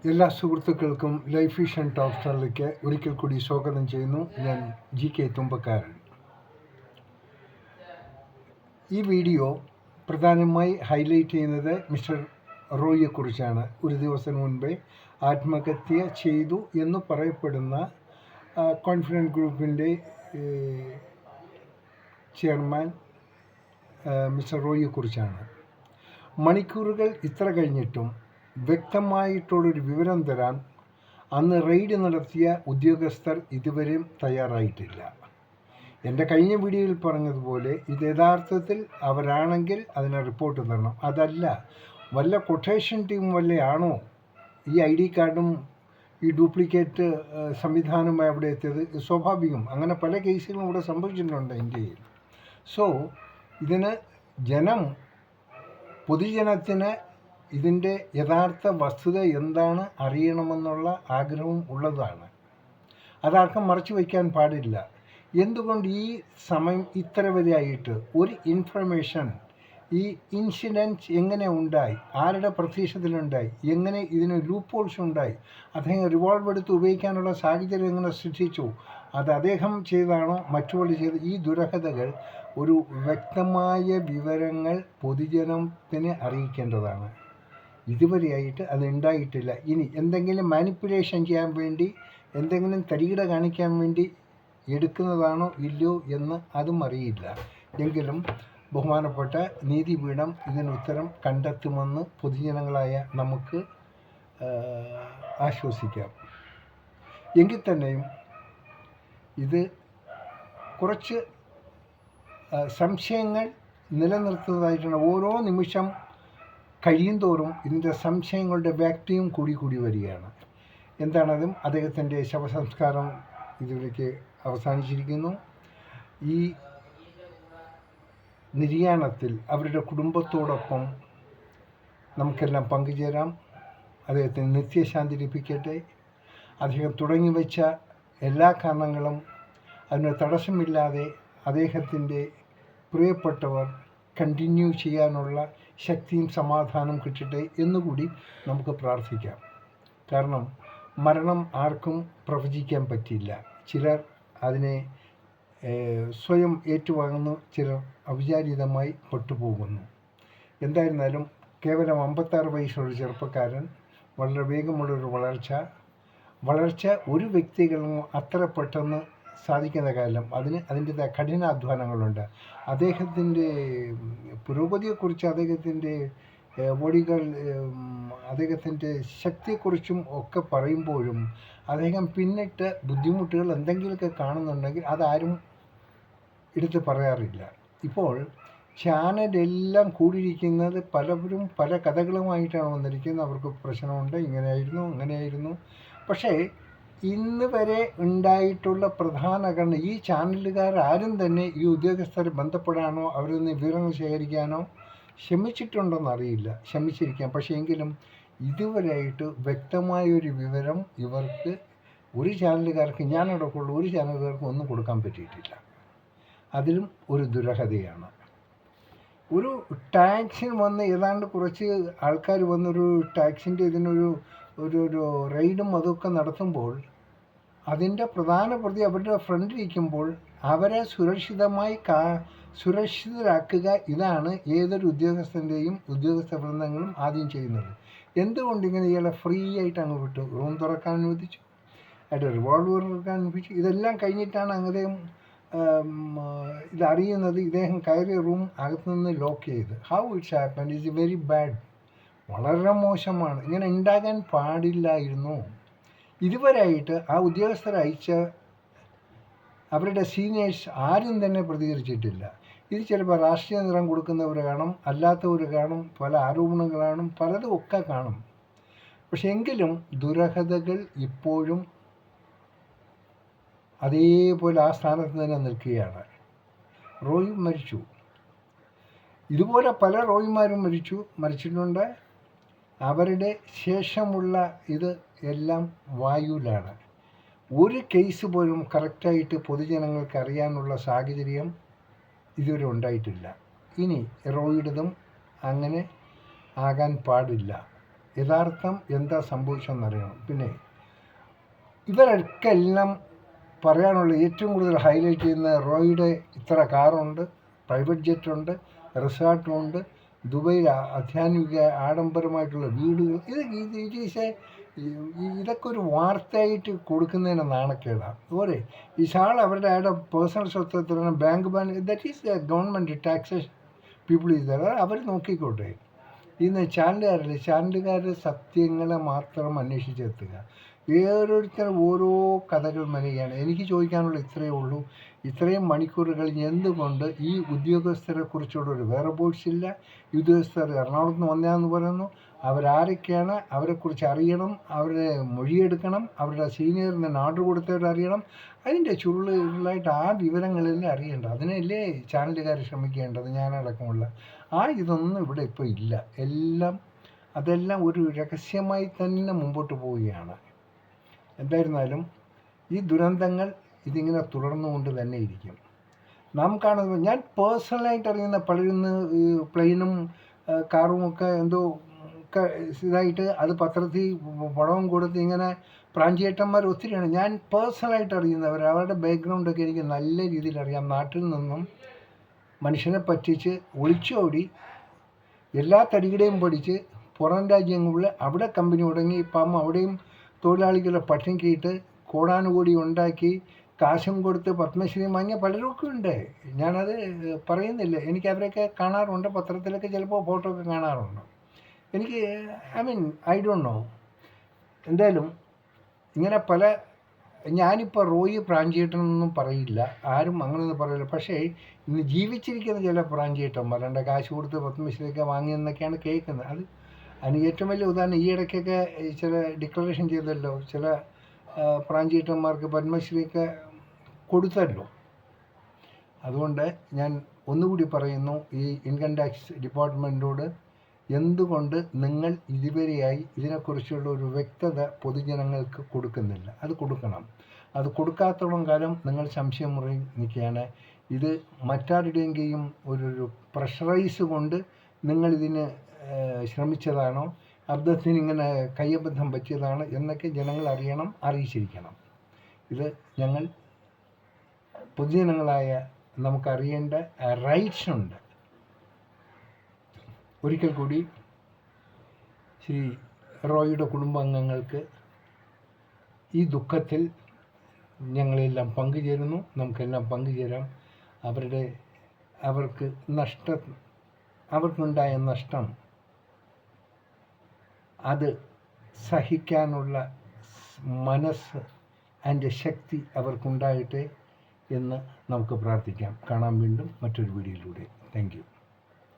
എല്ലാ സുഹൃത്തുക്കൾക്കും life vision talk സ്റ്റാറിലേക്ക് ഒരിക്കൽ കൂടി സ്വാഗതം ചെയ്യുന്നു. ഞാൻ GK തുമ്പക്കാരൻ. ഈ വീഡിയോ പ്രധാനമായി ഹൈലൈറ്റ് ചെയ്യുന്നത് മിസ്റ്റർ റോയിയെക്കുറിച്ചാണ്. ഒരു ദിവസം മുൻപേ ആത്മഹത്യ ചെയ്തു എന്ന് പറയപ്പെടുന്ന കോൺഫിഡൻറ്റ് ഗ്രൂപ്പിൻ്റെ ചെയർമാൻ മിസ്റ്റർ റോയിയെക്കുറിച്ചാണ്. മണിക്കൂറുകൾ ഇത്ര കഴിഞ്ഞിട്ടും വ്യക്തമായിട്ടുള്ളൊരു വിവരം തരാൻ അന്ന് റെയ്ഡ് നടത്തിയ ഉദ്യോഗസ്ഥർ ഇതുവരെയും തയ്യാറായിട്ടില്ല. എൻ്റെ കഴിഞ്ഞ വീഡിയോയിൽ പറഞ്ഞതുപോലെ ഇത് യഥാർത്ഥത്തിൽ അവരാണെങ്കിൽ അതിനെ റിപ്പോർട്ട് തരണം. അതല്ല വല്ല കൊട്ടേഷൻ ടീം വല്ലയാണോ ഈ ID കാർഡും ഈ ഡ്യൂപ്ലിക്കേറ്റ് സംവിധാനമായി അവിടെ എത്തിയത്? സ്വാഭാവികം. അങ്ങനെ പല കേസുകളും ഇവിടെ സംഭവിച്ചിട്ടുണ്ട് ഇന്ത്യയിൽ. സോ ഇതിന് പൊതുജനത്തിന് ഇതിൻ്റെ യഥാർത്ഥ വസ്തുത എന്താണ് അറിയണമെന്നുള്ള ആഗ്രഹവും ഉള്ളതാണ്. അതാർക്കും മറച്ചു വയ്ക്കാൻ പാടില്ല. എന്തുകൊണ്ട് ഈ സമയം ഇത്ര വരെയായിട്ട് ഒരു ഇൻഫർമേഷൻ, ഈ ഇൻസിഡൻറ്റ് എങ്ങനെ ഉണ്ടായി, ആരുടെ പ്രത്യക്ഷത്തിലുണ്ടായി, എങ്ങനെ ഇതിന് ലൂപ്പ് ഹോൾസ് ഉണ്ടായി, അദ്ദേഹം റിവോൾവ് എടുത്ത് ഉപയോഗിക്കാനുള്ള സാഹചര്യം എങ്ങനെ സൃഷ്ടിച്ചു, അത് അദ്ദേഹം ചെയ്താണോ മറ്റുള്ള ചെയ്ത്, ഈ ദുരൂഹതകൾ ഒരു വ്യക്തമായ വിവരങ്ങൾ പൊതുജനത്തിന് അറിയിക്കേണ്ടതാണ്. ഇതുവരെയായിട്ട് അത് ഉണ്ടായിട്ടില്ല. ഇനി എന്തെങ്കിലും മാനിപ്പുലേഷൻ ചെയ്യാൻ വേണ്ടി, എന്തെങ്കിലും തരികിട കാണിക്കാൻ വേണ്ടി എടുക്കുന്നതാണോ ഇല്ലയോ എന്ന് അതും അറിയില്ല. എങ്കിലും ബഹുമാനപ്പെട്ട നീതിപീഠം ഇതിനുത്തരം കണ്ടെത്തുമെന്ന് പൊതുജനങ്ങളായ നമുക്ക് ആശ്വസിക്കാം. എങ്കിൽ തന്നെയും ഇത് കുറച്ച് സംശയങ്ങൾ നിലനിർത്തുന്നതായിട്ടാണ്. ഓരോ നിമിഷം കഴിയുന്തോറും ഇതിൻ്റെ സംശയങ്ങളുടെ വ്യാപ്തിയും കൂടി വരികയാണ്. എന്താണതും? അദ്ദേഹത്തിൻ്റെ ശവസംസ്കാരം ഇതിലേക്ക് അവസാനിച്ചിരിക്കുന്നു. ഈ നിര്യാണത്തിൽ അവരുടെ കുടുംബത്തോടൊപ്പം നമുക്കെല്ലാം പങ്കുചേരാം. അദ്ദേഹത്തിന് നിത്യശാന്തി ലഭിക്കട്ടെ. അദ്ദേഹം തുടങ്ങി വെച്ച എല്ലാ കാരണങ്ങളും അതിന് തടസ്സമില്ലാതെ അദ്ദേഹത്തിൻ്റെ പ്രിയപ്പെട്ടവർ കണ്ടിന്യൂ ചെയ്യാനുള്ള ശക്തിയും സമാധാനം കിട്ടട്ടെ എന്നുകൂടി നമുക്ക് പ്രാർത്ഥിക്കാം. കാരണം മരണം ആർക്കും പ്രവചിക്കാൻ പറ്റില്ല. ചിലർ അതിനെ സ്വയം ഏറ്റുവാങ്ങുന്നു, ചിലർ അവിചാരിതമായി പെട്ടുപോകുന്നു. എന്തായിരുന്നാലും കേവലം 56 വയസ്സുള്ള ചെറുപ്പക്കാരൻ, വളരെ വേഗമുള്ളൊരു വളർച്ച ഒരു വ്യക്തികളും അത്ര പെട്ടെന്ന് സാധിക്കുന്ന കാലം അതിൻ്റെതായ കഠിനാധ്വാനങ്ങളുണ്ട്. അദ്ദേഹത്തിൻ്റെ പുരോഗതിയെക്കുറിച്ച്, അദ്ദേഹത്തിൻ്റെ വഴികൾ, അദ്ദേഹത്തിൻ്റെ ശക്തിയെക്കുറിച്ചും ഒക്കെ പറയുമ്പോഴും അദ്ദേഹം പിന്നിട്ട് ബുദ്ധിമുട്ടുകൾ എന്തെങ്കിലുമൊക്കെ കാണുന്നുണ്ടെങ്കിൽ അതാരും എടുത്ത് പറയാറില്ല. ഇപ്പോൾ ചാനലെല്ലാം കൂടിയിരിക്കുന്നത് പലവരും പല കഥകളുമായിട്ടാണ് വന്നിരിക്കുന്നത്. അവർക്ക് പ്രശ്നമുണ്ട്, ഇങ്ങനെയായിരുന്നു അങ്ങനെയായിരുന്നു. പക്ഷേ ഇന്ന് വരെ ഉണ്ടായിട്ടുള്ള പ്രധാന കാരണം ഈ ചാനലുകാർ ആരും തന്നെ ഈ ഉദ്യോഗസ്ഥരെ ബന്ധപ്പെടാനോ അവരിൽ നിന്ന് വിവരങ്ങൾ ശേഖരിക്കാനോ ശ്രമിച്ചിട്ടുണ്ടോയെന്നറിയില്ല. ശ്രമിച്ചിരിക്കാം. പക്ഷേ എങ്കിലും ഇതുവരെയായിട്ട് വ്യക്തമായൊരു വിവരം ഇവർക്ക് ഒരു ചാനലുകാർക്ക്, ഞാനടക്കമുള്ള ഒരു ചാനലുകാർക്കും ഒന്നും കൊടുക്കാൻ പറ്റിയിട്ടില്ല. അതിലും ഒരു ദുരൂഹതയാണ്. ഒരു ടാക്സിന് വന്ന് ഏതാണ്ട് കുറച്ച് ആൾക്കാർ വന്നൊരു ടാക്സിൻ്റെ ഇതിനൊരു റെയ്ഡും അതൊക്കെ നടത്തുമ്പോൾ അതിൻ്റെ പ്രധാന പ്രതി അവരുടെ ഫ്രണ്ടിലിരിക്കുമ്പോൾ അവരെ സുരക്ഷിതരാക്കുക, ഇതാണ് ഏതൊരു ഉദ്യോഗസ്ഥൻ്റെയും ഉദ്യോഗസ്ഥ വൃന്ദങ്ങളും ആദ്യം ചെയ്യുന്നത്. എന്തുകൊണ്ട് ഇങ്ങനെ ഇയാളെ ഫ്രീ ആയിട്ട് അങ്ങ് വിട്ടു? റൂം തുറക്കാൻ അനുവദിച്ചു, അതിൻ്റെ റിവോൾവർ തുറക്കാൻ അനുവദിച്ചു. ഇതെല്ലാം കഴിഞ്ഞിട്ടാണ് അദ്ദേഹം ഇതറിയുന്നത്. ഇദ്ദേഹം കയറിയ റൂം അകത്തുനിന്ന് ലോക്ക് ചെയ്ത്. How it's happen is very bad. വളരെ മോശമാണ്. ഇങ്ങനെ ഉണ്ടാകാൻ പാടില്ലായിരുന്നു. ഇതുവരെയായിട്ട് ആ ഉദ്യോഗസ്ഥർ അയച്ച അവരുടെ സീനിയേഴ്സ് ആരും തന്നെ പ്രതികരിച്ചിട്ടില്ല. ഇത് ചിലപ്പോൾ രാഷ്ട്രീയ നിറം കൊടുക്കുന്നവർ കാണും, അല്ലാത്തവർ കാണും, പല ആരോപണങ്ങൾ കാണും, പലതും ഒക്കെ കാണും. പക്ഷെ എങ്കിലും ദുരൂഹതകൾ ഇപ്പോഴും അതേപോലെ ആ സ്ഥാനത്ത് തന്നെ നിൽക്കുകയാണ്. റോയി മരിച്ചു. ഇതുപോലെ പല റോയിമാരും മരിച്ചിട്ടുണ്ട്. അവരുടെ ശേഷമുള്ള ഇത് എല്ലാം വായുവിലാണ്. ഒരു കേസ് പോലും കറക്റ്റായിട്ട് പൊതുജനങ്ങൾക്ക് അറിയാനുള്ള സാഹചര്യം ഇതുവരെ ഉണ്ടായിട്ടില്ല. ഇനി റോയിയുടേതും അങ്ങനെ ആകാൻ പാടില്ല. യഥാർത്ഥം എന്താ സംഭവിച്ചതെന്നറിയണം. പിന്നെ ഇവരൊക്കെ എല്ലാം പറയാനുള്ള ഏറ്റവും കൂടുതൽ ഹൈലൈറ്റ് ചെയ്യുന്ന റോയിയുടെ ഇത്ര കാറുണ്ട്, പ്രൈവറ്റ് ജെറ്റുണ്ട്, റിസോർട്ടുമുണ്ട്, ദുബൈയിൽ അത്യാധുനിക ആഡംബരമായിട്ടുള്ള വീടുകൾ. ഇതൊക്കെ ഒരു വാർത്തയായിട്ട് കൊടുക്കുന്നതിന് നാണക്കേടാണ്. പോരെ ഈ ഷാൾ അവരുടെ പേഴ്സണൽ സ്വത്വത്തിലാണ് bank that is government taxation people is there. അവർ നോക്കിക്കോട്ടെ. ഇന്ന് ചാനലുകാർ സത്യങ്ങളെ മാത്രം അന്വേഷിച്ചെത്തുക. ഓരോരുത്തരും ഓരോ കഥകൾ മെനയുകയാണ്. എനിക്ക് ചോദിക്കാനുള്ള ഇത്രയേ ഉള്ളൂ. ഇത്രയും മണിക്കൂർ കഴിഞ്ഞ് എന്തുകൊണ്ട് ഈ ഉദ്യോഗസ്ഥരെ കുറിച്ചുള്ള ഒരു വേറെ ബോർഡ്സ് ഇല്ല? ഉദ്യോഗസ്ഥർ എറണാകുളത്ത് നിന്ന് വന്നതാണെന്ന് പറയുന്നു. അവരാരൊക്കെയാണ്, അവരെക്കുറിച്ച് അറിയണം, അവരുടെ മൊഴിയെടുക്കണം, അവരുടെ സീനിയറിന് ഓർഡർ കൊടുത്തവരറിയണം. അതിൻ്റെ ചുരുളായിട്ട് ആ വിവരങ്ങളെല്ലാം അറിയേണ്ടത്. അതിനല്ലേ ചാനലുകാർ ശ്രമിക്കേണ്ടത്, ഞാനടക്കമുള്ള. ഇതൊന്നും ഇവിടെ ഇപ്പോൾ ഇല്ല. അതെല്ലാം ഒരു രഹസ്യമായി തന്നെ മുമ്പോട്ട് പോവുകയാണ്. എന്തായിരുന്നാലും ഈ ദുരന്തങ്ങൾ ഇതിങ്ങനെ തുടർന്നുകൊണ്ട് തന്നെ ഇരിക്കും. നാം കാണുന്നത്, ഞാൻ പേഴ്സണലായിട്ട് അറിയുന്ന പലരും പ്ലെയിനും കാറുമൊക്കെ എന്തോ ഇതായിട്ട് അത് പത്രത്തിൽ പടവും കൊടുത്ത് ഇങ്ങനെ പ്രാഞ്ചിയേട്ടന്മാർ ഒത്തിരിയാണ് ഞാൻ പേഴ്സണലായിട്ട് അറിയുന്നവർ. അവരുടെ ബാക്ക്ഗ്രൗണ്ടൊക്കെ എനിക്ക് നല്ല രീതിയിൽ അറിയാം. നാട്ടിൽ നിന്നും മനുഷ്യനെ പറ്റിച്ച് ഒളിച്ചോടി എല്ലാ തരികിടയും പഠിച്ച് പുറം രാജ്യങ്ങളിൽ അവിടെ കമ്പനി തുടങ്ങി ഇപ്പം അവിടെയും തൊഴിലാളികളെ പട്ടിണിക്കിട്ട് കോടാനുകൂടി ഉണ്ടാക്കി കാശും കൊടുത്ത് പത്മശ്രീ വാങ്ങിയ പലരൊക്കെ ഉണ്ട്. ഞാനത് പറയുന്നില്ല. എനിക്ക് അവരൊക്കെ കാണാറുണ്ട്. പത്രത്തിലൊക്കെ ചിലപ്പോൾ ഫോട്ടോ ഒക്കെ കാണാറുണ്ട്. എനിക്ക് ഐ ഡോണ്ട് നോ. എന്തായാലും ഇങ്ങനെ ഞാനിപ്പോൾ റോയി പ്രാഞ്ചിയേട്ടനൊന്നും പറയില്ല, ആരും അങ്ങനെയൊന്നും പറയില്ല. പക്ഷേ ഇന്ന് ജീവിച്ചിരിക്കുന്ന ചില പ്രാഞ്ചിയേട്ടന്മാർ എൻ്റെ കാശ് കൊടുത്ത് പത്മശ്രീയൊക്കെ വാങ്ങിയെന്നൊക്കെയാണ് കേൾക്കുന്നത്. അതിന് ഏറ്റവും വലിയ ഉദാഹരണം ഈ ഇടയ്ക്കൊക്കെ ചില ഡിക്ലറേഷൻ ചെയ്തല്ലോ, ചില പ്രാഞ്ചിയേട്ടന്മാർക്ക് പത്മശ്രീയൊക്കെ കൊടുത്തല്ലോ. അതുകൊണ്ട് ഞാൻ ഒന്നുകൂടി പറയുന്നു, ഈ ഇൻകം ടാക്സ് ഡിപ്പാർട്ട്മെൻറ്റോട് എന്തുകൊണ്ട് നിങ്ങൾ ഇതുവരെയായി ഇതിനെക്കുറിച്ചുള്ള ഒരു വ്യക്തത പൊതുജനങ്ങൾക്ക് കൊടുക്കുന്നില്ല? അത് കൊടുക്കണം. അത് കൊടുക്കാത്തോളം കാലം നിങ്ങൾ സംശയം മുറി നിൽക്കുകയാണ്. ഇത് മറ്റാരുടെയെങ്കിലും ഒരു പ്രഷറൈസ് കൊണ്ട് നിങ്ങളിതിന് ശ്രമിച്ചതാണോ, അബദ്ധത്തിന് ഇങ്ങനെ കയ്യബദ്ധം പറ്റിയതാണ് എന്നൊക്കെ ജനങ്ങൾ അറിയണം, അറിയിച്ചിരിക്കണം. ഇത് ഞങ്ങൾ പൊതുജനങ്ങളായ നമുക്കറിയേണ്ട റൈറ്റ്സ് ഉണ്ട്. ഒരിക്കൽ കൂടി ശ്രീ റോയിയുടെ കുടുംബാംഗങ്ങൾക്ക് ഈ ദുഃഖത്തിൽ ഞങ്ങളെല്ലാം പങ്കുചേരുന്നു. നമുക്കെല്ലാം പങ്കുചേരാം. അവർക്കുണ്ടായ നഷ്ടം അത് സഹിക്കാനുള്ള മനസ്സ് അതിൻ്റെ ശക്തി അവർക്കുണ്ടാകട്ടെ എന്ന് നമുക്ക് പ്രാർത്ഥിക്കാം. കാണാം വീണ്ടും മറ്റൊരു വീഡിയോയിലൂടെ. Thank you.